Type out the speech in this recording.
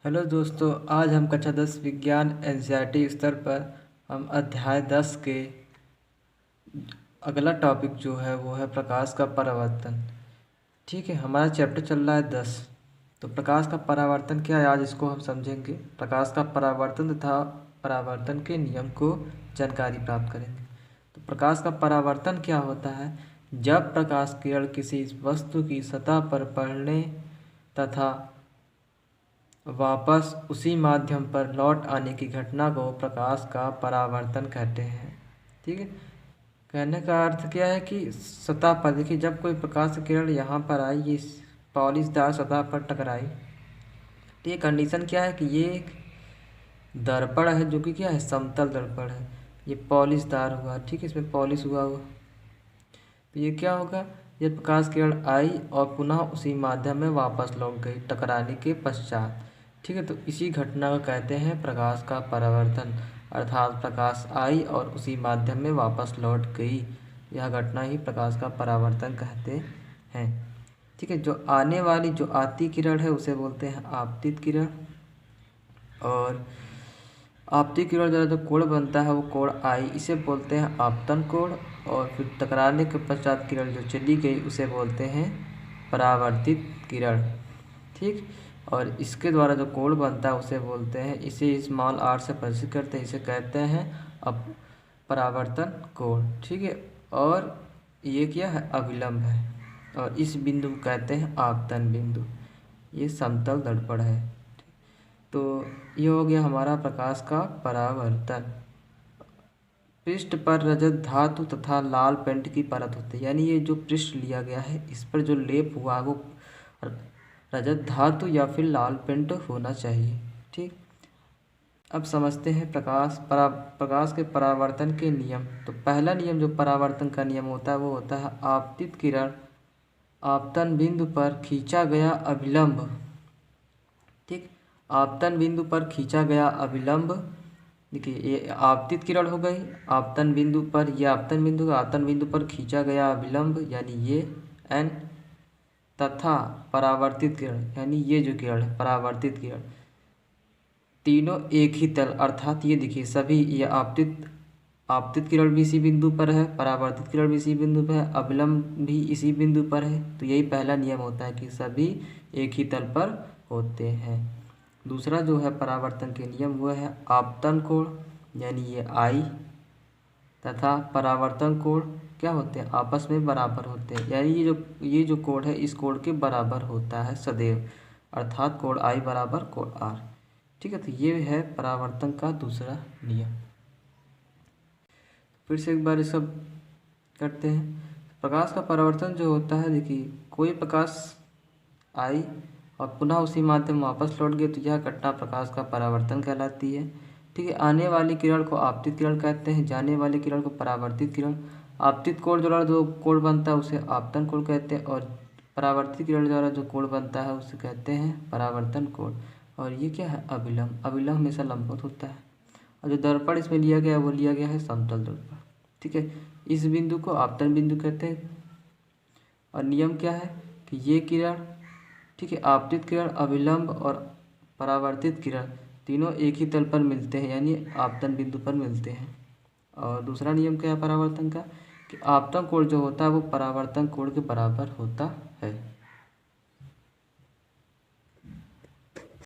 Hello दोस्तों, आज हम कक्षा 10 विज्ञान एनसीईआरटी स्तर पर हम अध्याय 10 के अगला टॉपिक जो है वो है प्रकाश का परावर्तन। ठीक है, हमारा चैप्टर चल रहा है 10। तो प्रकाश का परावर्तन क्या है, आज इसको हम समझेंगे। प्रकाश का परावर्तन तथा परावर्तन के नियम को जानकारी प्राप्त करेंगे। तो प्रकाश का परावर्तन क्या होता है? जब प्रकाश किरण किसी वस्तु की सतह पर पड़ने तथा वापस उसी माध्यम पर लौट आने की घटना को प्रकाश का परावर्तन कहते हैं। ठीक है, कहने का अर्थ क्या है कि सतह पर देखिए, जब कोई प्रकाश की किरण यहाँ पर आई, ये पॉलिशदार सतह पर टकराई, तो ये कंडीशन क्या है कि ये एक दर्पण है जो कि क्या है, समतल दर्पण है। ये पॉलिशदार हुआ, ठीक है, इसमें पॉलिश हुआ हुआ। तो ये क्या होगा, ये प्रकाश किरण आई और पुनः उसी माध्यम में वापस लौट गई टकराने के पश्चात। ठीक है, तो इसी घटना को कहते हैं प्रकाश का परावर्तन, अर्थात प्रकाश आई और उसी माध्यम में वापस लौट गई, यह घटना ही प्रकाश का परावर्तन कहते हैं। ठीक है, जो आने वाली जो आती किरण है उसे बोलते हैं आपतित किरण, और आपतित किरण द्वारा जो कोण बनता है वो कोण आई, इसे बोलते हैं आपतन कोण। और फिर टकराने के पश्चात किरण जो चली गई उसे बोलते हैं परावर्तित किरण। ठीक, और इसके द्वारा जो कोण बनता है उसे बोलते हैं, इसे स्मॉल आर से प्रदर्शित करते हैं, इसे कहते हैं अब परावर्तन कोण। ठीक है, और ये क्या है, अविलंब है, और इस बिंदु को कहते हैं आपतन बिंदु। ये समतल दर्पण है। तो ये हो गया हमारा प्रकाश का परावर्तन। पृष्ठ पर रजत धातु तथा लाल पेंट की परत होती है, यानी ये जो पृष्ठ लिया गया है इस पर जो लेप हुआ है वो रजत धातु या फिर लाल पेंट होना चाहिए। ठीक, अब समझते हैं प्रकाश के परावर्तन के नियम। तो पहला नियम जो परावर्तन का नियम होता है वो होता है आपतित किरण आपतन बिंदु पर खींचा गया अभिलंब। ठीक, आपतन बिंदु पर खींचा गया अभिलंब, देखिए ये आपतित किरण हो गई, आपतन बिंदु पर, ये आपतन बिंदु पर खींचा गया अभिलंब यानी ये एन, तथा परावर्तित किरण यानी ये जो किरण है परावर्तित किरण, तीनों एक ही तल, अर्थात ये देखिए सभी, ये आपतित किरण भी इसी बिंदु पर है, परावर्तित किरण भी इसी बिंदु पर है, अभिलंब भी इसी बिंदु पर है। तो यही पहला नियम होता है कि सभी एक ही तल पर होते हैं। दूसरा जो है परावर्तन के नियम वो है आपतन कोण, यानी ये आई, तथा परावर्तन कोण क्या होते हैं, आपस में बराबर होते हैं, यानी ये जो कोण है इस कोण के बराबर होता है सदैव, अर्थात कोण आई बराबर कोण आर। ठीक है, तो ये है परावर्तन का दूसरा नियम। फिर से एक बार इसका करते हैं। प्रकाश का परावर्तन जो होता है, देखिए कोई प्रकाश आई और पुनः उसी माध्यम वापस लौट गए, तो यह घटना प्रकाश का परावर्तन कहलाती है। ठीक है, आने वाली किरण को आपतित किरण कहते हैं, जाने वाली किरण को परावर्तित किरण। आपतित कोण द्वारा जो कोण बनता है उसे आपतन कोण कहते हैं, और परावर्तित किरण द्वारा जो कोण बनता है उसे कहते हैं परावर्तन कोण। और ये क्या है, अभिलंब। अभिलंब हमेशा लंबवत होता है, और जो दर्पण इसमें लिया गया है वो लिया गया है समतल दर्पण। ठीक है, इस बिंदु को आपतन बिंदु कहते हैं। और नियम क्या है कि ये किरण, ठीक है, आपतित किरण, अभिलंब और परावर्तित किरण तीनों एक ही तल पर मिलते हैं, यानी आपतन बिंदु पर मिलते हैं। और दूसरा नियम क्या है परावर्तन का, कि आपतन कोण जो होता है वो परावर्तन कोण के बराबर होता है।